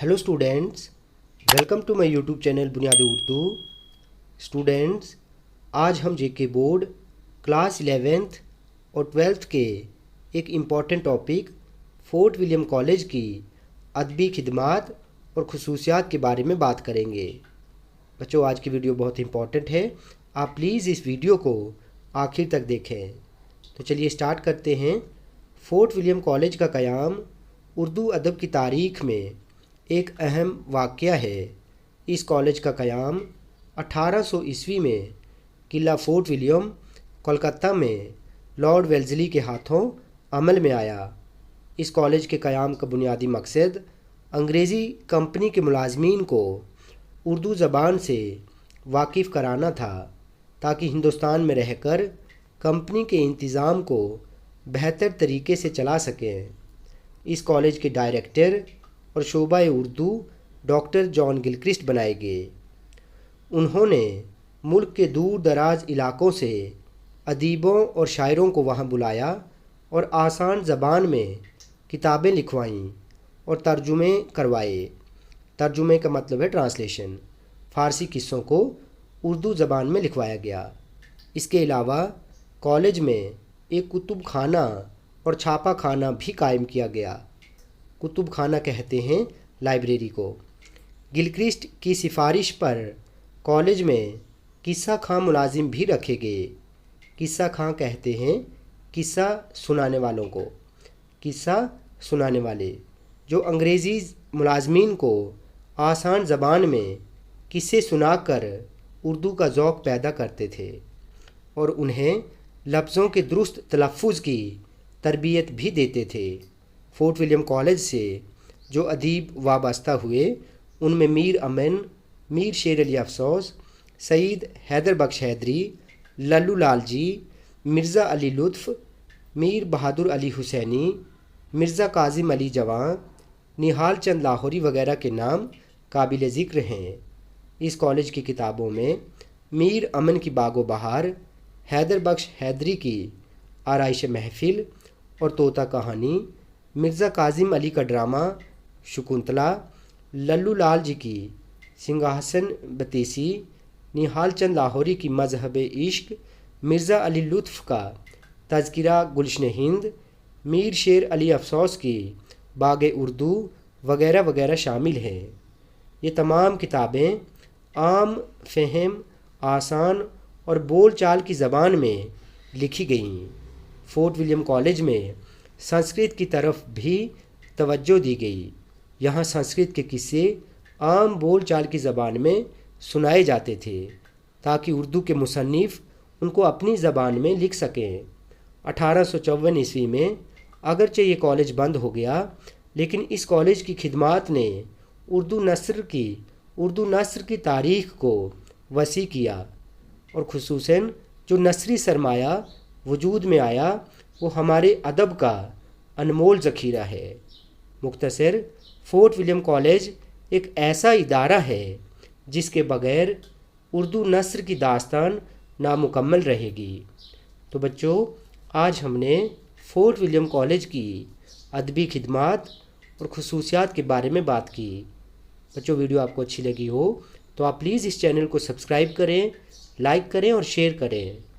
Hello students, welcome to my YouTube channel बुनियादी Urdu. Students, आज हम जेके बोर्ड क्लास 11th और 12th के एक important topic fort William college की अदबी खिदमात और खसूसियात के बारे में बात करेंगे। बच्चों, आज की वीडियो बहुत इम्पॉर्टेंट है, आप प्लीज़ इस वीडियो को आखिर तक देखें। तो चलिए स्टार्ट करते हैं। फोर्ट विलियम कॉलेज का क़याम उर्दू अदब की तारीख़ में एक अहम वाक़या है। इस कॉलेज का क़याम 1800 ईस्वी में किला फोर्ट विलियम कोलकाता में लॉर्ड वेल्ज़ली के हाथों अमल में आया। इस कॉलेज के क़याम का बुनियादी मकसद अंग्रेज़ी कंपनी के मुलाजमीन को उर्दू ज़बान से वाकिफ़ कराना था, ताकि हिंदुस्तान में रहकर कंपनी के इंतज़ाम को बेहतर तरीके से चला सकें। इस कॉलेज के डायरेक्टर और शोबा उर्दू डॉक्टर जॉन गिलक्रिस्ट बनाए गए। उन्होंने मुल्क के दूर दराज इलाक़ों से अदीबों और शायरों को वहाँ बुलाया और आसान ज़बान में किताबें लिखवाईं और तर्जुमे करवाए। तर्जुमे का मतलब है ट्रांसलेशन। फ़ारसी किस्सों को उर्दू ज़बान में लिखवाया गया। इसके अलावा कॉलेज में एक कुतुब खाना और छापा खाना भी कायम किया गया। कुतुब खाना कहते हैं लाइब्रेरी को। गिलक्रिस्ट की सिफारिश पर कॉलेज में किस्सा खां मुलाजिम भी रखे गए। किस्सा खां कहते हैं किस्सा सुनाने वालों को। किस्सा सुनाने वाले जो अंग्रेज़ी मुलाजमीन को आसान ज़बान में किस्से सुनाकर उर्दू का ज़ौक़ पैदा करते थे और उन्हें लफ्ज़ों के दुरुस्त तलफ़्फ़ुज़ की तरबियत भी देते थे। फोर्ट विलियम कॉलेज से जो अदीब वाबस्ता हुए उनमें मीर अमन, मीर शेर अली अफसोस, सईद हैदर बख्श हैदरी, लल्लू लाल जी, मिर्ज़ा अली लुत्फ़, मीर बहादुर अली हुसैनी, मिर्ज़ा काजिम अली जवां, निहाल चंद लाहौरी वगैरह के नाम काबिल ज़िक्र हैं। इस कॉलेज की किताबों में मीर अमन की बागो बहार, हैदर बख्श हैदरी की आराइश महफिल और तोता कहानी, मिर्ज़ा काजिम अली का ड्रामा शकुंतला, लल्लू लाल जी की सिंहासन बतीसी, निहाल चंद लाहौरी की मज़हब इश्क, मिर्ज़ा अली लुत्फ़ का तज़किरा गुलशन हिंद, मीर शेर अली अफसोस की बाग उर्दू वगैरह वगैरह शामिल हैं। ये तमाम किताबें आम, फ़हम, आसान और बोल चाल की ज़बान में लिखी गईं। फोर्ट विलियम कॉलेज में संस्कृत की तरफ भी तवज्जो दी गई। यहाँ संस्कृत के किस्से आम बोल चाल की ज़बान में सुनाए जाते थे, ताकि उर्दू के मुसन्निफ़ उनको अपनी ज़बान में लिख सकें। 1854 ईस्वी में अगरचे ये कॉलेज बंद हो गया, लेकिन इस कॉलेज की खिदमात ने उर्दू नस्र की तारीख़ को वसी किया और ख़ुसूसन जो नस्री सरमाया वजूद में आया वो हमारे अदब का अनमोल ज़ख़ीरा है। मुख्तसर, फोर्ट विलियम कॉलेज एक ऐसा इदारा है जिसके बग़ैर उर्दू नस्र की दास्तान नामुकम्मल रहेगी। तो बच्चों, आज हमने फोर्ट विलियम कॉलेज की अदबी खिदमात और खसूसियात के बारे में बात की। बच्चों, वीडियो आपको अच्छी लगी हो तो आप प्लीज़ इस चैनल को सब्सक्राइब करें, लाइक करें और शेयर करें।